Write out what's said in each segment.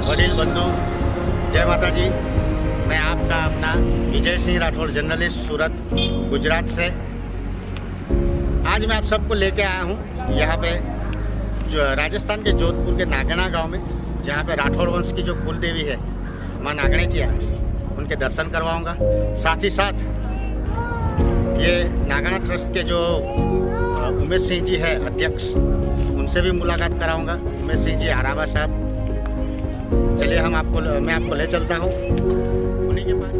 वडील बंधु, जय माता जी। मैं आपका अपना विजय सिंह राठौड़, जर्नलिस्ट, सूरत गुजरात से। आज मैं आप सबको लेके आया हूँ यहाँ पे जो राजस्थान के जोधपुर के नागणा गांव में, जहाँ पे राठौड़ वंश की जो कुल देवी है माँ नागणेचिया, उनके दर्शन करवाऊँगा। साथ ही साथ ये नागणा ट्रस्ट के जो उमेश सिंह जी है अध्यक्ष, उनसे भी मुलाकात कराऊंगा। उमेश सिंह जी आराबा साहब, चलिए मैं आपको ले चलता हूँ उन्हीं के पास।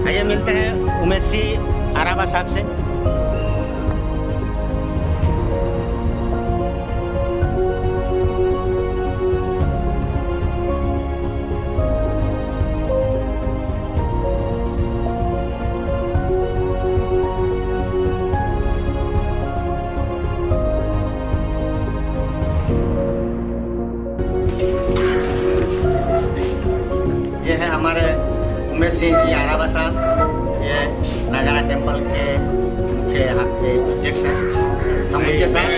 आइए मिलते हैं उमेश सिंह आराबा साहब से। ये है हमारे उमेश सिंह जी आराबा साहब, ये नागणा टेम्पल के मुख्य यहाँ के अध्यक्ष हैं। हम उनके साथ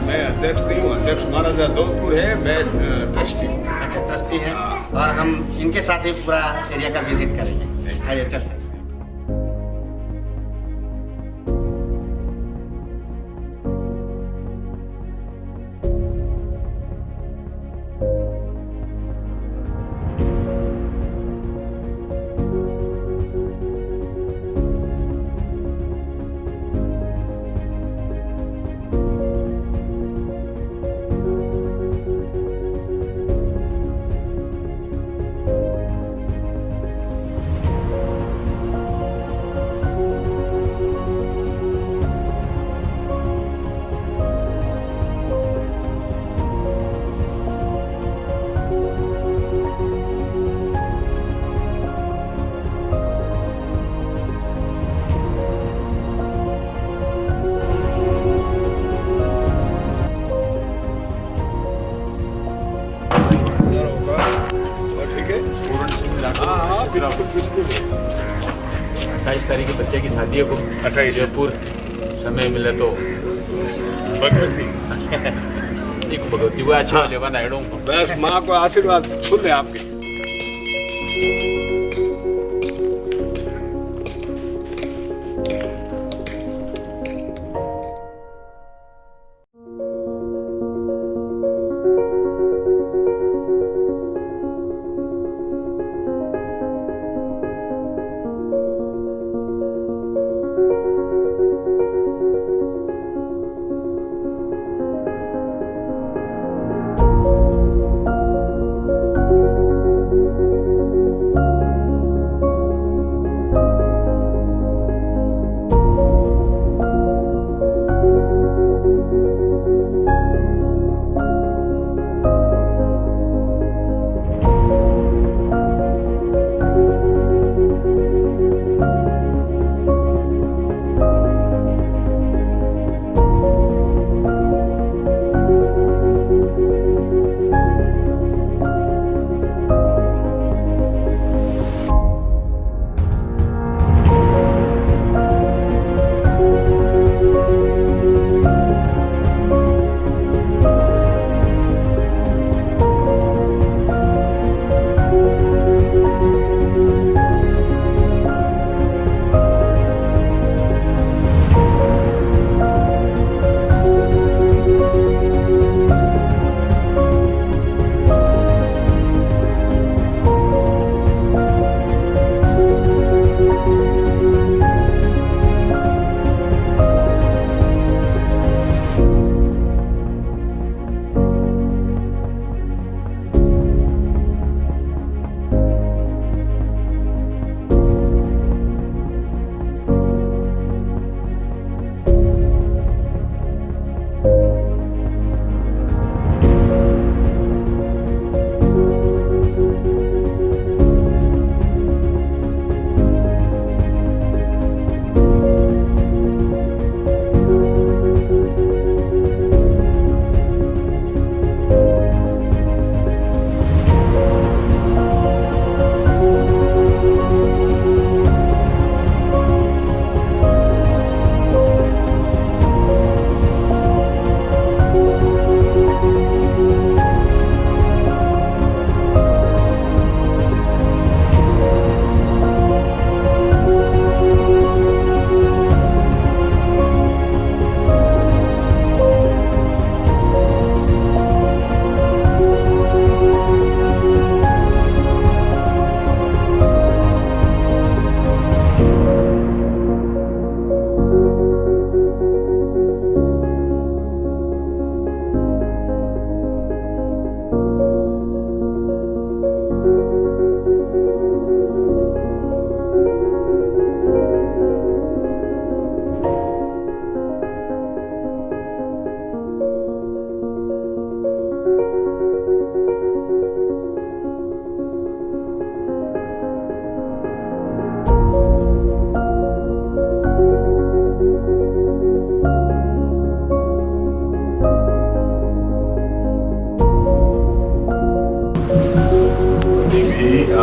मैं अध्यक्ष नहीं हूँ, अध्यक्ष महाराजा जोधपुर है, मैं ट्रस्टी। अच्छा, ट्रस्टी हैं। और हम इनके साथ ही पूरा एरिया का विजिट करेंगे। आइए चलते हैं। फिर आपको 28 तारीख के बच्चे की शादी है को 28 जयपुर, समय मिले तो भगवती एक भगवती वो अच्छा लेवा नायडो बस माँ को आशीर्वाद फुल है आपके।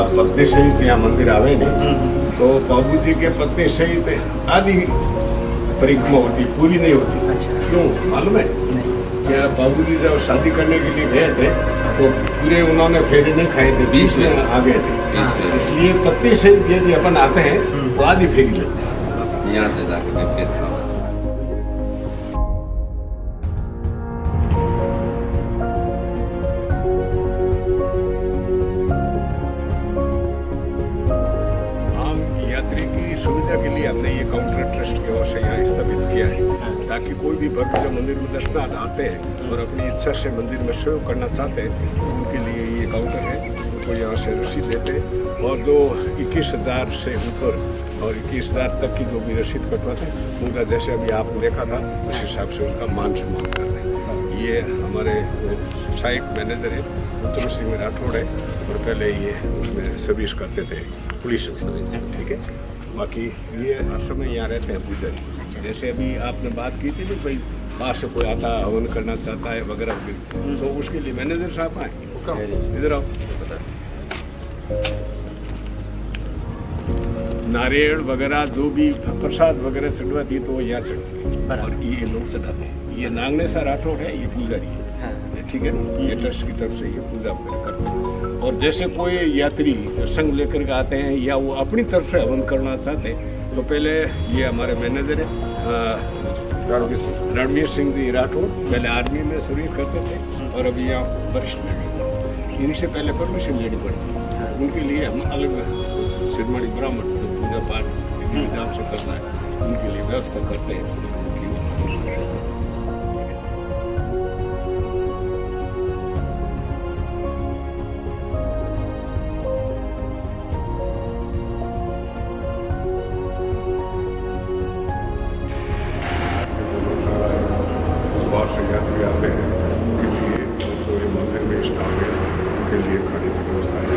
पत्नी सहित यहाँ मंदिर आवे ने तो बाबू जी के पत्नी सहित आधी परिक्रमा होती, पूरी नहीं होती। अच्छा। क्यों मालूम है? क्या बाबू जी जब शादी करने के लिए गए थे तो पूरे उन्होंने फेरे नहीं खाए थे, 20 में आ गए थे। इसलिए पत्नी सहित यदि अपन आते हैं तो आधी फेरी लगती है यहाँ से जाकर। यात्री की सुविधा के लिए हमने ये काउंटर ट्रस्ट की ओर से यहाँ स्थापित किया है, ताकि कोई भी भक्त जो मंदिर में दर्शनार्थ आते हैं और अपनी इच्छा से मंदिर में सहयोग करना चाहते हैं तो उनके लिए ये काउंटर है। उनको यहाँ से रसीद देते हैं और जो 21,000 से ऊपर और 21,000 तक की जो भी रसीद कटवाते हैं उनका जैसे अभी आपने देखा था उस हिसाब से उनका मान सम्मान करते हैं। ये हमारे सहायक मैनेजर है उत्तम सिंह राठौड़ है और पहले ये उसमें सर्विस करते थे पुलिस में, ठीक है। बाकी ये हर समय यहाँ रहते हैं पुजारी। जैसे अभी आपने बात की थी कि भाई बाहर से कोई आता हवन करना चाहता है वगैरह, तो उसके लिए मैनेजर साहब आए, इधर आओ। नारियल वगैरह जो भी प्रसाद वगैरह चढ़वाती है तो वो यहाँ चढ़ाते और ये लोग चढ़ाते हैं। ये नांगने सा राठौड़ है, ये पुजारी है, ठीक है ना। ये ट्रस्ट की तरफ से ये पूजा वगैरह करते हैं। और जैसे कोई यात्री संग लेकर के आते हैं या वो अपनी तरफ से हवन करना चाहते हैं तो पहले ये हमारे मैनेजर है रणवीर सिंह जी राठौड़, पहले आर्मी में सर्विस करते थे और अभी यहाँ वरिष्ठ में इनसे पहले परमिशन लेनी पड़ती है। उनके लिए हम अलग शिरोमणि ब्राह्मण जो पूजा पाठ विधि विधान से करता है उनके लिए व्यवस्था करते हैं। बाहर से यात्री आते हैं उनके लिए जो ये मंदिर में स्टाफ है उनके लिए खाने की व्यवस्था है।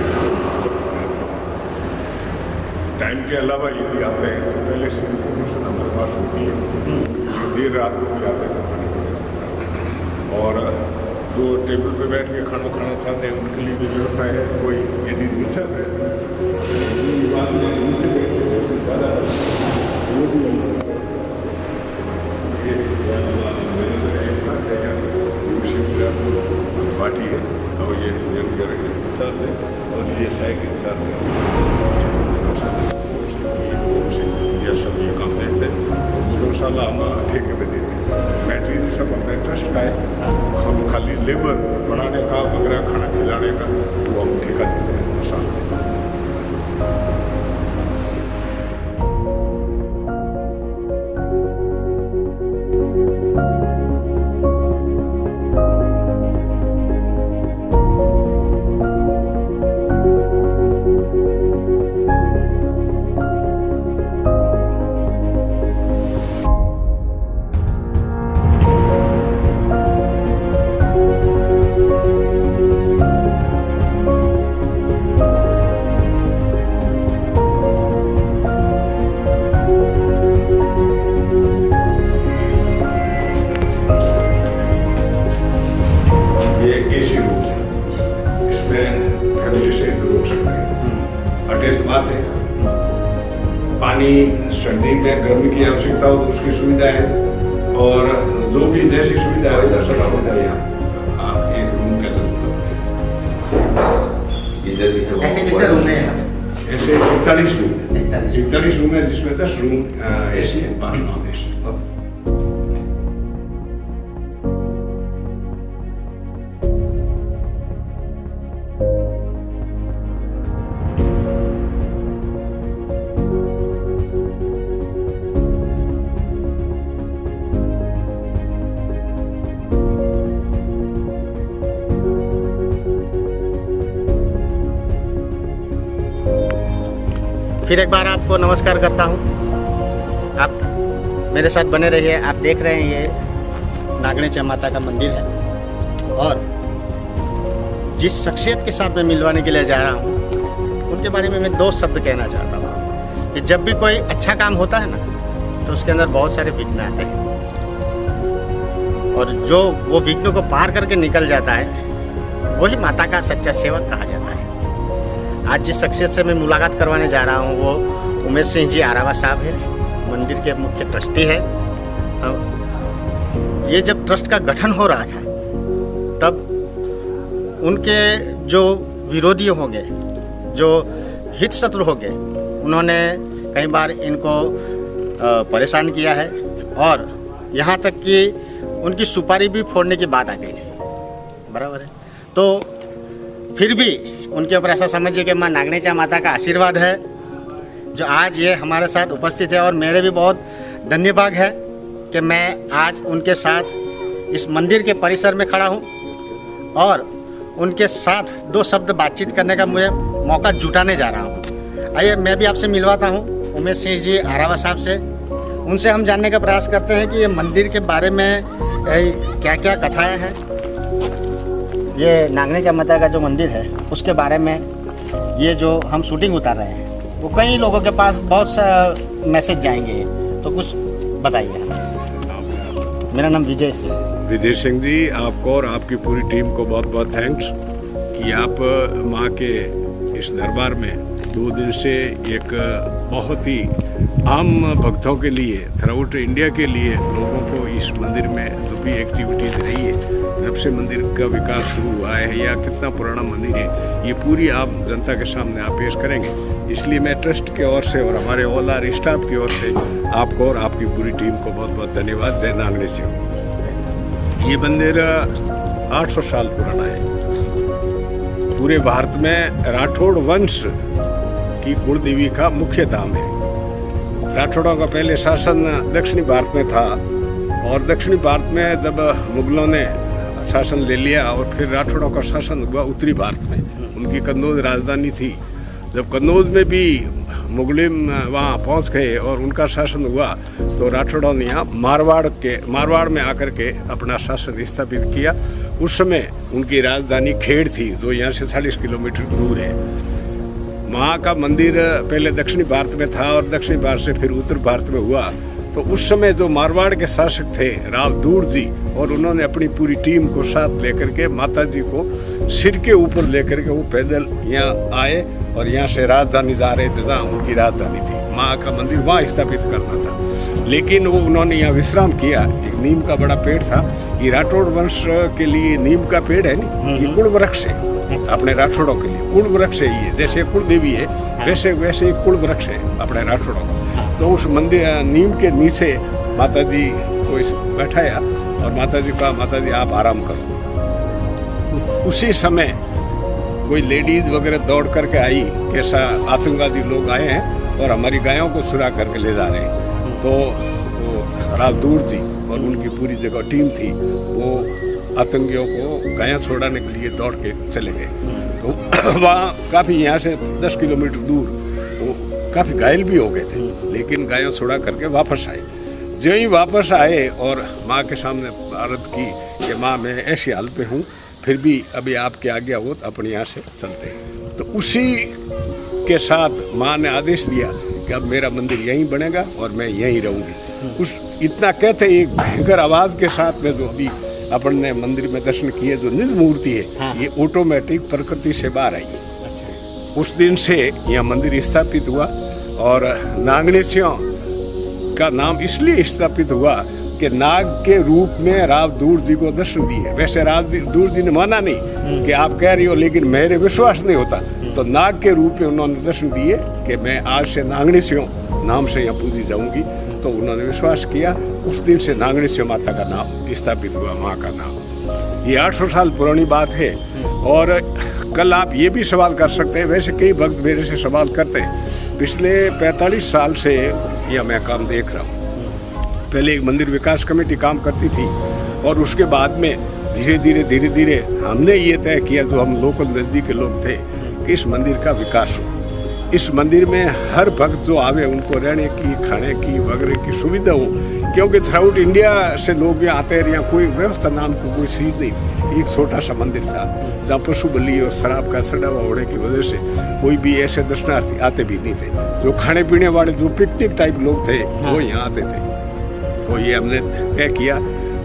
टाइम के अलावा यदि आते हैं तो पहले से इन्फॉर्मेशन हमारे पास होती है, देर रात को भी आते हैं तो खाने की व्यवस्था करते हैं। और जो टेबल पे बैठ के खाना खाना चाहते हैं उनके लिए भी व्यवस्था है। कोई यदि नीचे है नीचे ज़्यादा वो भी पार्टी है और ये इंचार्ज है और ये सहायक इंचार्ज है, ये सब ये काम देखते हैं और गुजरशाला हम ठेके पे देते हैं। मैटेरियल सब अपने ट्रस्ट का है, हम खाली लेबर बनाने का वगैरह खाना खिलाने का वो हम ठेका देते हैं साल में। अटैच बात है, पानी सर्दी में गर्मी की आवश्यकता हो तो उसकी सुविधा है और जो भी जैसी सुविधा है सब सुविधा यहाँ एक रूम के अंदर। ऐसे कितने रूम है? ऐसे 41 रूम है जिसमें 10 रूम एसी है, 12 नॉन एसी। फिर एक बार आपको नमस्कार करता हूँ। आप मेरे साथ बने रहिए। आप देख रहे हैं ये नागणेच्या माता का मंदिर है और जिस शख्सियत के साथ मैं मिलवाने के लिए जा रहा हूँ उनके बारे में मैं 2 शब्द कहना चाहता हूँ कि जब भी कोई अच्छा काम होता है ना तो उसके अंदर बहुत सारे विघ्न आते हैं और जो वो विघ्नों को पार करके निकल जाता है वही माता का सच्चा सेवक कहा जाता है। आज जिस शख्सियत से मैं मुलाकात करवाने जा रहा हूँ वो उमेश सिंह जी आरावा साहब हैं, मंदिर के मुख्य ट्रस्टी हैं। ये जब ट्रस्ट का गठन हो रहा था तब उनके जो विरोधी होंगे, जो हित शत्रु होंगे, उन्होंने कई बार इनको परेशान किया है और यहाँ तक कि उनकी सुपारी भी फोड़ने की बात आ गई थी। बराबर है। तो फिर भी उनके ऊपर ऐसा समझिए कि माँ नागनेचा माता का आशीर्वाद है जो आज ये हमारे साथ उपस्थित है, और मेरे भी बहुत धन्यवाद है कि मैं आज उनके साथ इस मंदिर के परिसर में खड़ा हूँ और उनके साथ दो शब्द बातचीत करने का मुझे मौका जुटाने जा रहा हूँ। आइए मैं भी आपसे मिलवाता हूँ उमेश सिंह जी आरावा साहब से। उनसे हम जानने का प्रयास करते हैं कि ये मंदिर के बारे में क्या क्या कथाएं हैं। ये नागनेचा माता का जो मंदिर है उसके बारे में ये जो हम शूटिंग उतार रहे हैं वो कई लोगों के पास बहुत सा मैसेज जाएंगे, तो कुछ बताइए। मेरा नाम विजय सिंह। विजय सिंह जी, आपको और आपकी पूरी टीम को बहुत बहुत थैंक्स कि आप माँ के इस दरबार में 2 दिन से एक बहुत ही आम भक्तों के लिए, थ्राउट इंडिया के लिए लोगों को इस मंदिर में जो भी एक्टिविटीज़ रही है, जब से मंदिर का विकास शुरू हुआ है या कितना पुराना मंदिर है, ये पूरी आप जनता के सामने आप पेश करेंगे। इसलिए मैं ट्रस्ट की ओर से और हमारे ऑल आर स्टाफ की ओर से आपको और आपकी पूरी टीम को बहुत बहुत धन्यवाद। जय नागनेश्वर। ये मंदिर 800 साल पुराना है। पूरे भारत में राठौड़ वंश की कुलदेवी का मुख्य धाम है। राठौड़ों का पहले शासन दक्षिणी भारत में था और दक्षिणी भारत में जब मुगलों ने शासन ले लिया और फिर राठौड़ों का शासन हुआ उत्तरी भारत में। उनकी कन्नौज राजधानी थी। जब कन्नौज में भी मुगलिम वहाँ पहुँच गए और उनका शासन हुआ तो राठौड़ों ने यहाँ मारवाड़ में आकर के अपना शासन स्थापित किया। उस समय उनकी राजधानी खेड़ थी जो यहाँ से 40 किलोमीटर दूर है। वहाँ का मंदिर पहले दक्षिणी भारत में था और दक्षिणी भारत से फिर उत्तर भारत में हुआ। तो उस समय जो मारवाड़ के शासक थे राव दूर जी, और उन्होंने अपनी पूरी टीम को साथ लेकर के माता जी को सिर के ऊपर लेकर के वो पैदल यहाँ आए और यहाँ से राजधानी जा रहे थे जहाँ उनकी राजधानी थी। माँ का मंदिर वहाँ स्थापित करना था, लेकिन वो उन्होंने यहाँ विश्राम किया। एक नीम का बड़ा पेड़ था। ये राठौड़ वंश के लिए नीम का पेड़ है नी, ये कुल वृक्ष है। अपने राठौड़ों के लिए कुल वृक्ष है ये, जैसे कुल देवी है वैसे कुल वृक्ष है अपने राठौड़ों का। तो उस मंदिर नीम के नीचे माता जी को बैठाया और माता जी कहा, माता जी आप आराम करो। उसी समय कोई लेडीज वगैरह दौड़ करके आई कि ऐसा आतंकवादी लोग आए हैं और हमारी गायों को चुरा करके ले जा रहे हैं। तो वो राव दूर जी और उनकी पूरी जगह टीम थी, वो आतंकियों को गायें छोड़ाने के लिए दौड़ के चले गए। तो वहाँ काफ़ी यहाँ से 10 किलोमीटर दूर वो काफ़ी घायल भी हो गए थे, लेकिन गायों छोड़ा करके वापस आए। जो ही वापस आए और माँ के सामने अर्ज की कि माँ मैं ऐसी हालत में हूँ, फिर भी अभी आपके आगे हो तो अपने यहाँ से चलते। तो उसी के साथ माँ ने आदेश दिया कि अब मेरा मंदिर यहीं बनेगा और मैं यहीं रहूँगी। उस इतना कहते एक भयंकर आवाज़ के साथ में जो अभी अपन ने मंदिर में दर्शन किए जो निज मूर्ति है, ये ऑटोमेटिक प्रकृति से बाहर आई है। उस दिन से यह मंदिर स्थापित हुआ और नागनेशियों का नाम इसलिए स्थापित हुआ कि नाग के रूप में राव दूर जी को दर्शन दिए। वैसे राव दूर जी ने माना नहीं कि आप कह रही हो, लेकिन मेरे विश्वास नहीं होता। तो नाग के रूप में उन्होंने दर्शन दिए कि मैं आज से नागनेशियों नाम से यहाँ पूजी जाऊंगी। तो उन्होंने विश्वास किया। उस दिन से नागनेश्वर माता का नाम स्थापित हुआ, माँ का नाम। ये 800 साल पुरानी बात है। और कल आप ये भी सवाल कर सकते हैं, वैसे कई भक्त मेरे से सवाल करते हैं। पिछले 45 साल से यह मैं काम देख रहा हूँ। पहले एक मंदिर विकास कमेटी काम करती थी और उसके बाद में धीरे धीरे हमने ये तय किया, जो हम लोकल नज़दीक के लोग थे, कि इस मंदिर का विकास हो। इस मंदिर में हर भक्त जो आवे उनको रहने की, खाने की वगैरह की सुविधा हो, क्योंकि थ्राउट इंडिया से लोग यहाँ आते हैं। यहाँ कोई व्यवस्था नाम की कोई चीज़ नहीं। एक छोटा सा मंदिर था जहाँ पशु बलि और शराब का सड़ा होने की वजह से कोई भी ऐसे दर्शनार्थी आते भी नहीं थे। जो खाने पीने वाले जो पिकनिक टाइप लोग थे वो यहाँ आते थे। तो ये हमने तय किया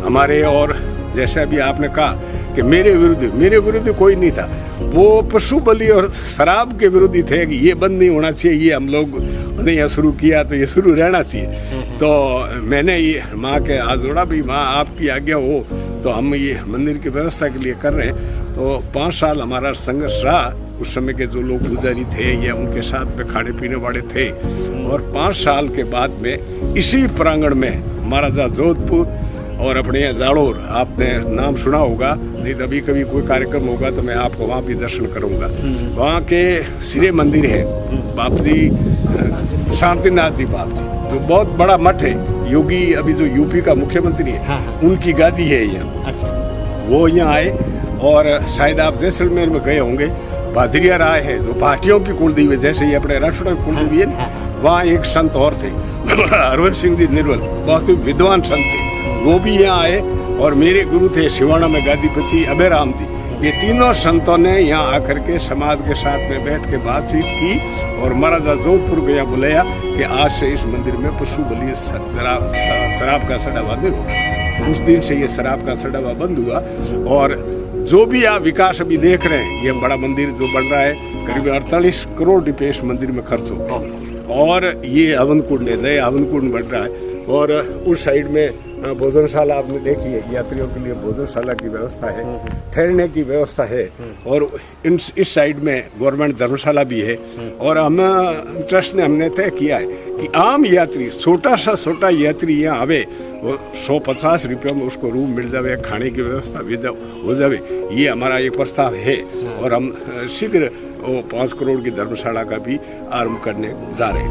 हमारे, और जैसे अभी आपने कहा कि मेरे विरुद्ध कोई नहीं था। वो पशु बलि और शराब के विरोधी थे कि ये बंद नहीं होना चाहिए, ये हम लोग ने यहाँ शुरू किया तो ये शुरू रहना चाहिए। तो मैंने ये माँ के हाथ जोड़ा, भाई माँ आपकी आज्ञा हो तो हम ये मंदिर की व्यवस्था के लिए कर रहे हैं। तो 5 साल हमारा संघर्ष रहा। उस समय के जो लोग पुजारी थे या उनके साथ में खाने पीने वाले थे, और 5 साल के बाद में इसी प्रांगण में महाराजा जोधपुर और अपने यहाँ जाड़ोर, आपने नाम सुना होगा, नहीं तो अभी कभी कोई कार्यक्रम होगा तो मैं आपको वहाँ भी दर्शन करूँगा। वहाँ के सिरे मंदिर है, बाप जी शांतिनाथ जी बाप जी, जो बहुत बड़ा मठ है। योगी अभी जो यूपी का मुख्यमंत्री है, उनकी गादी है यहाँ। अच्छा। वो यहाँ आए और शायद आप जैसलमेर में गए होंगे, भादरिया राय है जो पार्टियों की कुलदेवी, जैसे ये अपने राष्ट्र की कुलदेवी है। वहाँ एक संत और थे हरवंश सिंह जी निर्मल, बहुत ही विद्वान संत थे, वो भी यहाँ आए। और मेरे गुरु थे शिवाना में गादीपति अभयराम जी। ये तीनों संतों ने यहाँ आकर के समाज के साथ में बैठ के बातचीत की और महाराजा जोधपुर को यहाँ बुलाया कि आज से इस मंदिर में पशु बलि शराब का सड़ावा नहीं होगा। उस दिन से ये शराब का सड़ावा बंद हुआ। और जो भी आप विकास अभी देख रहे हैं, ये बड़ा मंदिर जो बन रहा है, करीब 48 करोड़ रुपये इस मंदिर में खर्च हो गए। और ये हवन कुंड है, नए हवन कुंड बन रहा है। और उस साइड में भोजनशाला आपने देखी है, यात्रियों के लिए भोजनशाला की व्यवस्था है, ठहरने की व्यवस्था है। और इस साइड में गवर्नमेंट धर्मशाला भी है। और हम ट्रस्ट ने हमने तय किया है कि आम यात्री, छोटा यात्री यहाँ आवे, वो 150 रुपये में उसको रूम मिल जावे, खाने की व्यवस्था भी हो जावे। ये हमारा एक प्रस्ताव है। और हम शीघ्र वो 5 करोड़ की धर्मशाला का भी आरंभ करने जा रहे हैं।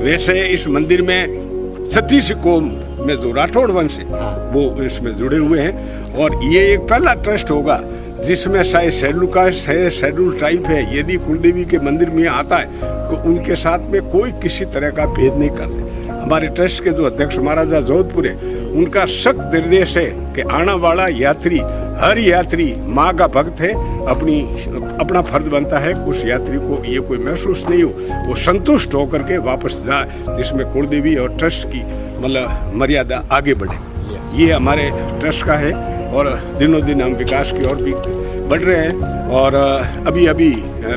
वैसे इस मंदिर में सतीश कौम में जो राठौड़ वंश है वो इसमें जुड़े हुए हैं। और ये एक पहला ट्रस्ट होगा जिसमें शायद शेड्यूल कास्ट है, शेड्यूल ट्राइब है, यदि कुलदेवी के मंदिर में आता है तो उनके साथ में कोई किसी तरह का भेद नहीं करते। हमारे ट्रस्ट के जो अध्यक्ष महाराजा जोधपुर है, उनका सख्त निर्देश है कि आने वाला यात्री, हर यात्री माँ का भक्त है, अपना फर्ज बनता है उस यात्री को ये कोई महसूस नहीं हो, वो संतुष्ट होकर के वापस जाए, जिसमें कुलदेवी और ट्रस्ट की मतलब मर्यादा आगे बढ़े। ये हमारे ट्रस्ट का है। और दिनों दिन हम विकास की ओर भी बढ़ रहे हैं। और अभी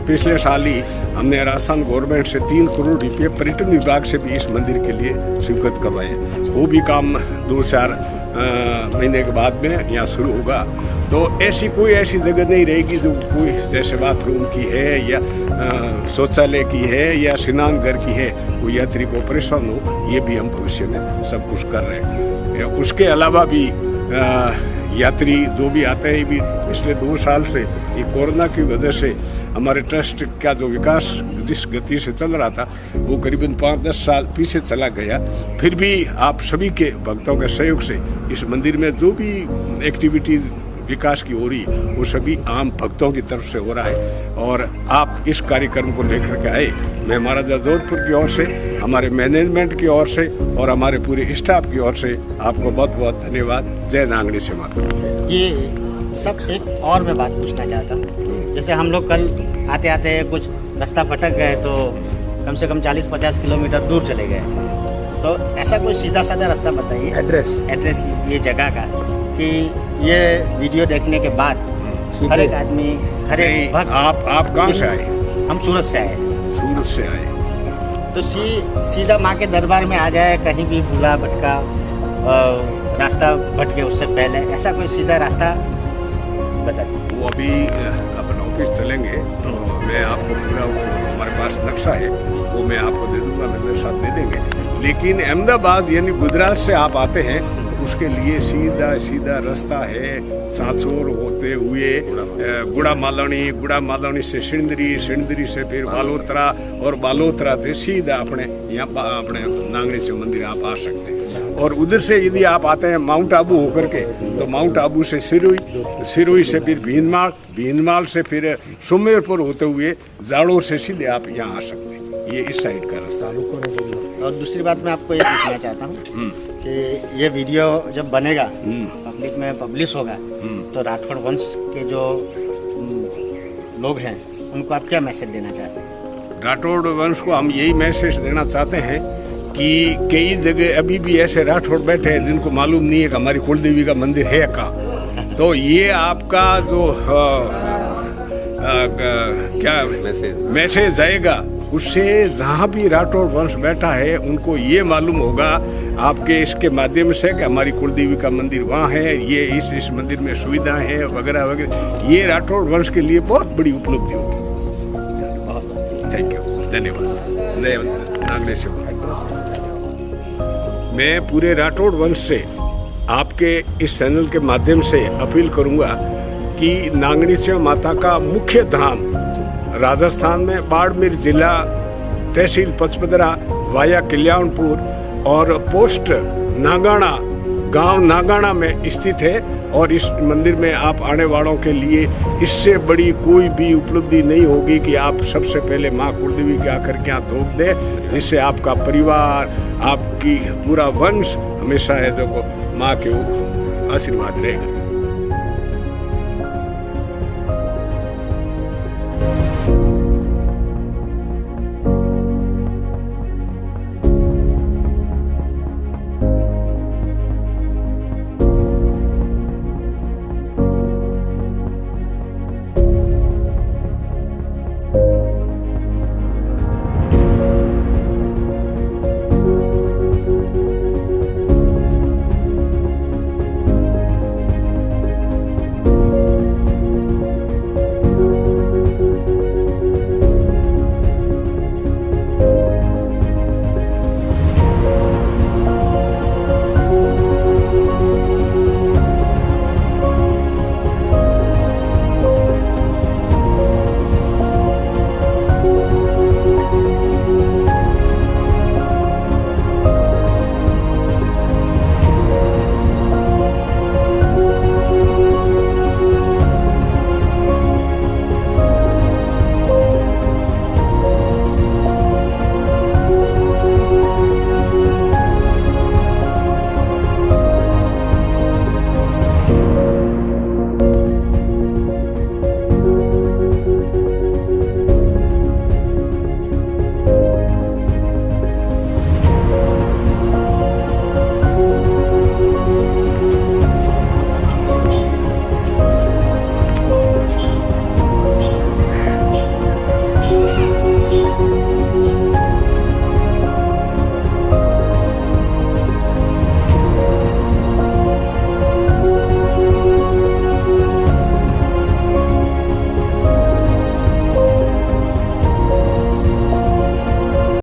पिछले साल ही हमने राजस्थान गवर्नमेंट से 3 करोड़ रुपये पर्यटन विभाग से भी इस मंदिर के लिए स्वीकृत करवाए। वो भी काम 2-4 महीने के बाद में यहाँ शुरू होगा। तो ऐसी जगह नहीं रहेगी जो कोई जैसे बाथरूम की है या शौचालय की है या स्नान घर की है, कोई यात्री को परेशान हो। ये भी हम भविष्य में सब कुछ कर रहे हैं। उसके अलावा भी यात्री जो भी आते हैं, भी पिछले 2 साल से ये कोरोना की वजह से हमारे ट्रस्ट का जो विकास जिस गति से चल रहा था वो करीबन 5-10 साल पीछे चला गया। फिर भी आप सभी के भक्तों के सहयोग से इस मंदिर में जो भी एक्टिविटीज विकास की हो रही है वो सभी आम भक्तों की तरफ से हो रहा है। और आप इस कार्यक्रम को लेकर के आए, मैं महाराजा जोधपुर की ओर से, हमारे मैनेजमेंट की ओर से और हमारे पूरे स्टाफ की ओर से आपको बहुत बहुत धन्यवाद। जय नांगणी से माता। जी सब एक और मैं बात पूछना चाहता हूँ, जैसे हम लोग कल आते आते कुछ रास्ता भटक गए तो कम से कम 40-50 किलोमीटर दूर चले गए, तो ऐसा कोई सीधा साधा रास्ता बताइए, एड्रेस ये जगह का, कि ये वीडियो देखने के बाद हर एक आदमी, हर एक भक्त। आप कहाँ से आए? हम सूरत से आए। सूरत से आए तो सीधा माँ के दरबार में आ जाए, कहीं भी भूला भटका रास्ता भटके उससे पहले, ऐसा कोई सीधा रास्ता बताइए। वो अभी अपन ऑफिस चलेंगे तो मैं आपको पूरा, हमारे पास नक्शा है वो मैं आपको दे दूंगा, मेरे साथ दे देंगे। लेकिन अहमदाबाद यानी गुजरात से आप आते हैं उसके लिए सीधा रास्ता है सांचौर होते हुए गुड़ा मालवनी से सिंदरी से फिर बालोतरा और बालोतरा से सीधा अपने नांगणी से मंदिर आप आ सकते हैं। और उधर से यदि आप आते हैं माउंट आबू होकर के तो माउंट आबू से सिरोही से फिर भीनमाल से फिर सुमेरपुर होते हुए जाड़ोर से सीधे आप यहाँ आ सकते हैं। ये इस साइड का रास्ता। और दूसरी बात मैं आपको ये पूछना चाहता हूँ कि ये वीडियो जब बनेगा, पब्लिक में पब्लिश होगा, तो राठौड़ वंश के जो लोग हैं उनको आप क्या मैसेज देना चाहते हैं? राठौड़ वंश को हम यही मैसेज देना चाहते हैं कि कई जगह अभी भी ऐसे राठौड़ बैठे हैं जिनको मालूम नहीं है कि हमारी कुलदेवी का मंदिर है कहाँ। तो ये आपका जो क्या मैसेज आएगा, उससे जहाँ भी राठौड़ वंश बैठा है उनको ये मालूम होगा आपके इसके माध्यम से कि हमारी कुलदेवी का मंदिर वहाँ है, ये इस मंदिर में सुविधाएं हैं वगैरह वगैरह। ये राठौड़ वंश के लिए बहुत बड़ी उपलब्धि होगी। थैंक यू, धन्यवाद। मैं पूरे राठौड़ वंश से आपके इस चैनल के माध्यम से अपील करूंगा कि नागणेश्वर माता का मुख्य धाम राजस्थान में बाड़मेर जिला, तहसील पचपदरा, वाया कल्याणपुर और पोस्ट नागाना, गांव नागाना में स्थित है। और इस मंदिर में आप आने वालों के लिए इससे बड़ी कोई भी उपलब्धि नहीं होगी कि आप सबसे पहले माँ कुलदेवी के आकर के यहाँ धोख दे, जिससे आपका परिवार, आपकी पूरा वंश हमेशा है जो माँ के आशीर्वाद रहेगा।